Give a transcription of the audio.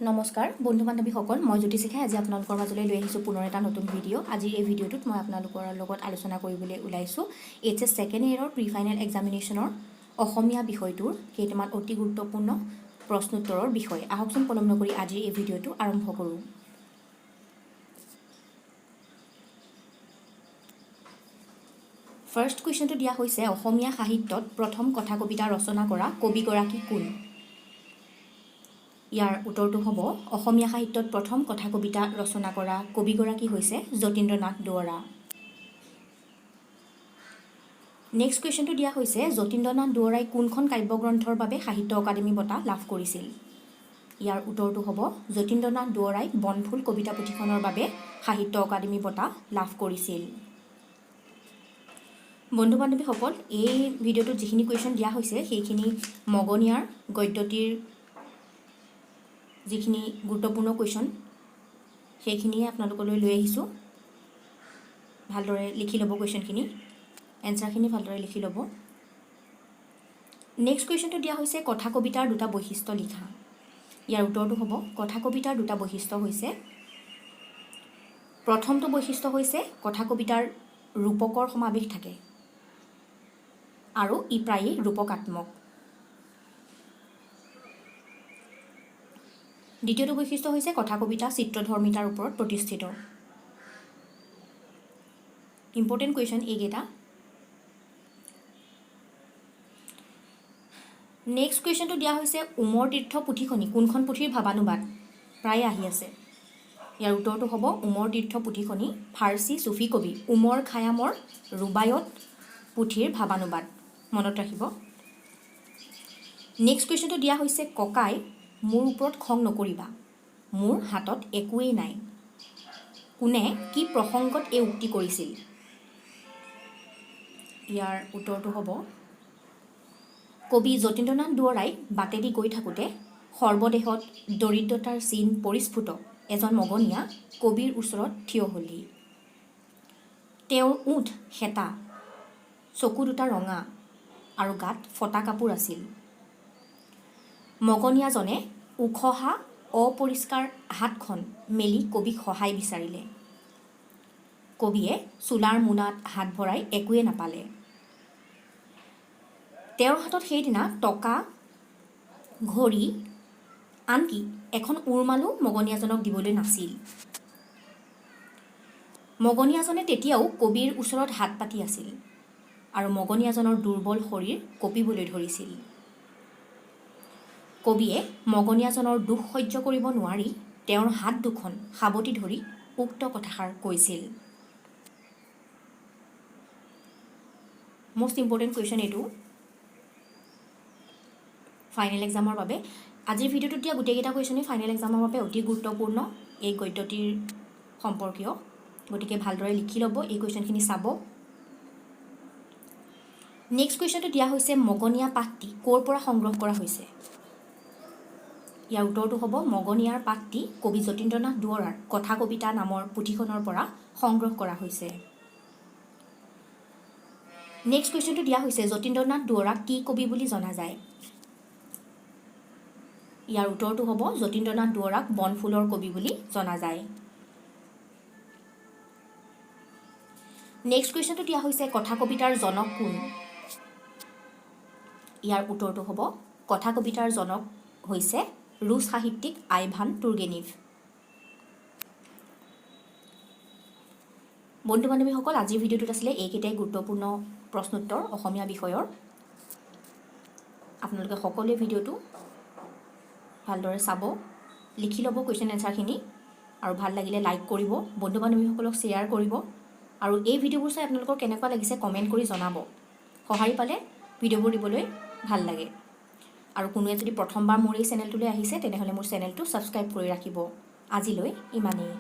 নমস্কাৰ বন্ধু বান্ধৱীসকল, মই জ্যোতি শিখাই আজি আপোনালোকৰ মাজলৈ লৈ আহিছোঁ পুনৰ এটা নতুন ভিডিঅ'। আজি এই ভিডিঅ'টোত মই আপোনালোকৰ লগত আলোচনা কৰিবলৈ ওলাইছোঁ HS ছেকেণ্ড ইয়েৰৰ প্ৰি ফাইনেল এক্সামিনেশ্যনৰ অসমীয়া বিষয়টোৰ কেইটামান অতি গুৰুত্বপূৰ্ণ প্ৰশ্নোত্তৰৰ বিষয়ে। আহকচোন পলম নকৰি আজিৰ এই ভিডিঅ'টো আৰম্ভ কৰোঁ। ফাৰ্ষ্ট কুৱেশ্যনটো দিয়া হৈছে, অসমীয়া সাহিত্যত প্ৰথম কথা কবিতা ৰচনা কৰা কবিগৰাকী কোন? ইয়াৰ উত্তৰটো হ'ব, অসমীয়া সাহিত্যত প্ৰথম কথা কবিতা ৰচনা কৰা কবিগৰাকী হৈছে যতীন্দ্ৰনাথ দুৱৰা। নেক্সট কুৱেশ্যনটো দিয়া হৈছে, যতীন্দ্ৰনাথ দুৱৰাই কোনখন কাব্যগ্ৰন্থৰ বাবে সাহিত্য অকাডেমী বঁটা লাভ কৰিছিল? ইয়াৰ উত্তৰটো হ'ব, যতীন্দ্ৰনাথ দুৱৰাই বনফুল কবিতা পুথিখনৰ বাবে সাহিত্য অকাডেমী বঁটা লাভ কৰিছিল। বন্ধু বান্ধৱীসকল, এই ভিডিঅ'টোত যিখিনি কুৱেশ্যন দিয়া হৈছে সেইখিনি মগনিয়াৰ গদ্যটিৰ যিখিনি গুৰুত্বপূৰ্ণ কুৱেশ্যন সেইখিনিয়ে আপোনালোকলৈ লৈ আহিছোঁ। ভালদৰে লিখি ল'ব কুৱেশ্যনখিনি, এনচাৰখিনি ভালদৰে লিখি ল'ব। নেক্সট কুৱেশ্যনটো দিয়া হৈছে, কথা কবিতাৰ দুটা বৈশিষ্ট্য লিখা। ইয়াৰ উত্তৰটো হ'ব, কথা কবিতাৰ দুটা বৈশিষ্ট্য হৈছে, প্ৰথমটো বৈশিষ্ট্য হৈছে কথা কবিতাৰ ৰূপকৰ সমাৱেশ থাকে আৰু ই প্ৰায়ে ৰূপকাত্মক। দ্বিতীয়টো বৈশিষ্ট্য হৈছে কথা কবিতা চিত্ৰধৰ্মিতাৰ ওপৰত প্ৰতিষ্ঠিত। ইম্পৰ্টেণ্ট কুৱেশ্যন এইকেইটা। নেক্সট কুৱেশ্যনটো দিয়া হৈছে, উমৰ তীৰ্থ পুথিখনি কোনখন পুথিৰ ভাৱানুবাদ? প্ৰায়ে আহি আছে। ইয়াৰ উত্তৰটো হ'ব, উমৰ তীৰ্থ পুথিখনি ফাৰ্চী চুফী কবি উমৰ খায়ামৰ ৰুবায়ত পুথিৰ ভাৱানুবাদ। মনত ৰাখিব। নেক্সট কুৱেশ্যনটো দিয়া হৈছে, ককাই মোৰ ওপৰত খং নকৰিবা, মোৰ হাতত একোৱেই নাই। কোনে কি প্ৰসংগত এই উক্তি কৰিছিল? ইয়াৰ উত্তৰটো হ'ব, কবি যতীন্দ্ৰনাথ দুৱৰাই বাটেদি গৈ থাকোঁতে সৰ্বদেহত দৰিদ্ৰতাৰ চিন পৰিস্ফুট এজন মগনীয়া কবিৰ ওচৰত থিয় হ'লহি। তেওঁৰ ওঠ হেতা, চকু দুটা ৰঙা আৰু গাত ফটা কাপোৰ আছিল। মগনীয়াজনে উখহা অপৰিষ্কাৰ হাতখন মেলি কবিক সহায় বিচাৰিলে। কবিয়ে চোলাৰ মোনাত হাত ভৰাই একোৱে নাপালে। তেওঁৰ হাতত সেইদিনা টকা, ঘড়ী, আনকি এখন উৰমালো মগনীয়াজনক দিবলৈ নাছিল। মগনীয়াজনে তেতিয়াও কবিৰ ওচৰত হাত পাতি আছিল আৰু মগনীয়াজনৰ দুৰ্বল শৰীৰ কঁপিবলৈ ধৰিছিল। কবিয়ে মগনীয়াজনৰ দুখ সহ্য কৰিব নোৱাৰি তেওঁৰ হাত দুখন সাৱটি ধৰি উক্ত কথাষাৰ কৈছিল। মষ্ট ইম্পৰ্টেণ্ট কুৱেশ্যন এইটো ফাইনেল এক্সামৰ বাবে। আজিৰ ভিডিঅ'টোত দিয়া গোটেইকেইটা কুৱেশ্যনেই ফাইনেল এক্সামৰ বাবে অতি গুৰুত্বপূৰ্ণ এই গদ্যটিৰ সম্পৰ্কীয়। গতিকে ভালদৰে লিখি ল'ব, এই কুৱেশ্যনখিনি চাব। নেক্সট কুৱেশ্যনটো দিয়া হৈছে, মগনীয়া পাঠটি ক'ৰ পৰা সংগ্ৰহ কৰা হৈছে? ইয়াৰ উত্তৰটো হ'ব, মগনীয়াৰ পাঠটি কবি যতীন্দ্ৰনাথ দুৱৰাৰ কথা কবিতা নামৰ পুথিখনৰ পৰা সংগ্ৰহ কৰা হৈছে। নেক্সট কুৱেশ্যনটো দিয়া হৈছে, যতীন্দ্ৰনাথ দুৱৰাক কি কবি বুলি জনা যায়? ইয়াৰ উত্তৰটো হ'ব, যতীন্দ্ৰনাথ দুৱৰাক বনফুলৰ কবি বুলি জনা যায়। নেক্সট কুৱেশ্যনটো দিয়া হৈছে, কথা কবিতাৰ জনক কোন? ইয়াৰ উত্তৰটো হ'ব, কথা কবিতাৰ জনক হৈছে ৰুছ সাহিত্যিক আইভান তুৰ্গেনিভ। বন্ধু বান্ধৱীসকল, আজিৰ ভিডিঅ'টোত আছিলে এইকেইটাই গুৰুত্বপূৰ্ণ প্ৰশ্নোত্তৰ অসমীয়া বিষয়ৰ। আপোনালোকে সকলোৱে ভিডিঅ'টো ভালদৰে চাব, লিখি ল'ব কুৱেশ্যন এনচাৰখিনি, আৰু ভাল লাগিলে লাইক কৰিব, বন্ধু বান্ধৱীসকলক শ্বেয়াৰ কৰিব, আৰু এই ভিডিঅ'বোৰ চাই আপোনালোকৰ কেনেকুৱা লাগিছে কমেণ্ট কৰি জনাব। সঁহাৰি পালে ভিডিঅ'বোৰ দিবলৈ ভাল লাগে। আৰু কোনোৱে যদি প্ৰথমবাৰ মোৰ এই চেনেলটোলৈ আহিছে তেনেহ'লে মোৰ চেনেলটো ছাবস্ক্ৰাইব কৰি ৰাখিব। আজিলৈ ইমানেই।